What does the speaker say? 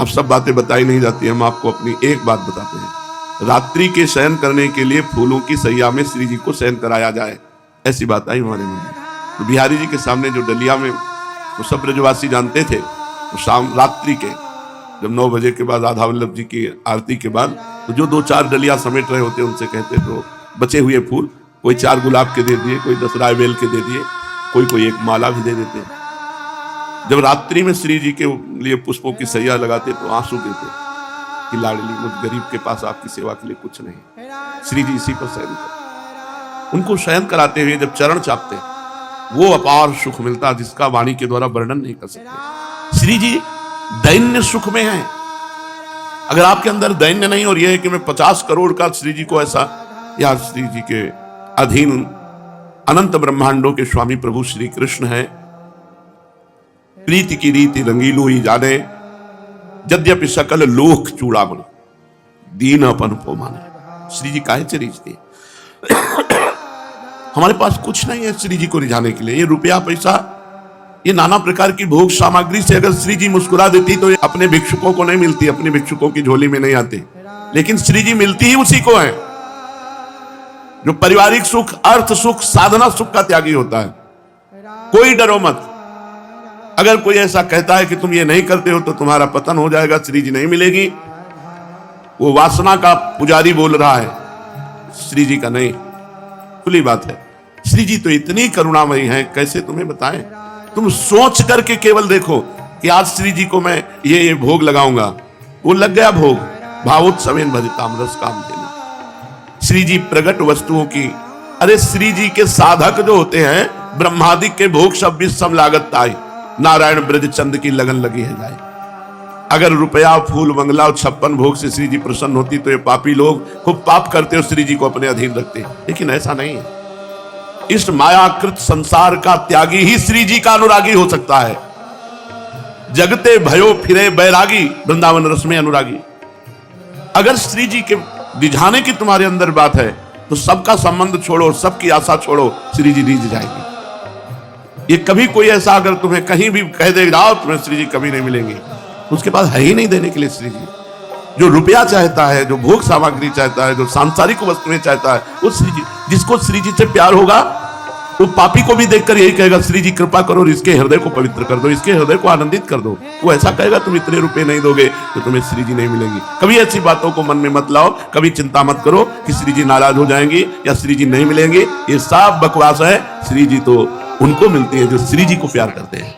अब सब बातें बताई नहीं जाती, हम आपको अपनी एक बात बताते हैं। रात्रि के शयन करने के लिए फूलों की सैया में श्री जी को शयन कराया जाए, ऐसी बात आई हमारे मन में। तो बिहारी जी के सामने जो डलिया में वो सब ब्रजवासी जानते थे, तो शाम रात्रि के जब 9 बजे के बाद राधा वल्लभ जी की आरती के बाद तो जो 2-4 डलिया समेट रहे होते उनसे कहते तो बचे हुए फूल कोई 4 गुलाब के दे दिए, कोई 10 रायबेल के दे दिए, कोई एक माला भी दे देते। जब रात्रि में श्री जी के लिए पुष्पों की सैया लगाते तो आंसू देते कि लाडली मुझ गरीब के पास आपकी सेवा के लिए कुछ नहीं, श्री जी इसी पर शयन करते। उनको शयन कराते हुए जब चरण चापते वो अपार सुख मिलता जिसका वाणी के द्वारा वर्णन नहीं कर सकते। श्री जी दैन्य सुख में है। अगर आपके अंदर दैन्य नहीं और यह है कि मैं 50 करोड़ का श्री जी को ऐसा, या श्री जी के अधीन अनंत ब्रह्मांडों के स्वामी प्रभु श्री कृष्ण है, प्रीति की रीति रंगीलो ही जाने, यद्यपि सकल लोक चूड़ामणि दीन अपन को माने। श्री जी काहे से रिझते? हमारे पास कुछ नहीं है श्री जी को रिझाने के लिए। ये रुपया पैसा, ये नाना प्रकार की भोग सामग्री से अगर श्री जी मुस्कुरा देती तो अपने भिक्षुकों को नहीं मिलती, अपने भिक्षुकों की झोली में नहीं आती। लेकिन श्री जी मिलती ही उसी को है जो पारिवारिक सुख, अर्थ सुख, साधना सुख का त्यागी होता है। कोई डरो मत। अगर कोई ऐसा कहता है कि तुम ये नहीं करते हो तो तुम्हारा पतन हो जाएगा, श्री जी नहीं मिलेगी, वो वासना का पुजारी बोल रहा है, श्री जी का नहीं। खुली बात है। श्री जी तो इतनी करुणामयी हैं, कैसे तुम्हें बताएं। तुम सोच करके केवल देखो कि आज श्री जी को मैं ये भोग लगाऊंगा, वो लग गया भोग। भावोत्सवेन भजताम रस काम देना। श्री जी प्रगट वस्तुओं की, अरे श्री जी के साधक जो होते हैं ब्रह्मादिक के भोग सब विषम लागत ताई, नारायण ब्रज चंद की लगन लगी है जाए। अगर रुपया फूल बंगला और 56 भोग से श्री जी प्रसन्न होती तो ये पापी लोग खूब पाप करते और श्री जी को अपने अधीन रखते, लेकिन ऐसा नहीं है। इस मायाकृत संसार का त्यागी ही श्री जी का अनुरागी हो सकता है। जगते भयो फिरे बैरागी, वृंदावन रस में अनुरागी। अगर श्री जी के रिझाने की तुम्हारे अंदर बात है तो सबका संबंध छोड़ो, सबकी आशा छोड़ो, श्री जी रिझ जाएगी। ये कभी कोई ऐसा अगर तुम्हें कहीं भी कह दे जाओ तुम्हें श्री जी कभी नहीं मिलेंगे, उसके पास है ही नहीं देने के लिए श्री जी। जो रुपया चाहता है, जो भोग सामग्री चाहता है, जो सांसारिक वस्तुएं चाहता है, वो श्री जी, जिसको श्री जी से प्यार होगा वो पापी को भी देखकर यही कहेगा श्री जी कृपा करो और इसके हृदय को पवित्र कर दो, इसके हृदय को आनंदित कर दो। वो ऐसा कहेगा तुम इतने रुपए नहीं दोगे तो तुम्हें श्री जी नहीं मिलेंगी। कभी ऐसी बातों को मन में मत लाओ, कभी चिंता मत करो कि श्री जी नाराज हो जाएंगे या श्री जी नहीं मिलेंगे। ये सब बकवास है। श्री जी तो उनको मिलती है जो श्री जी को प्यार करते हैं।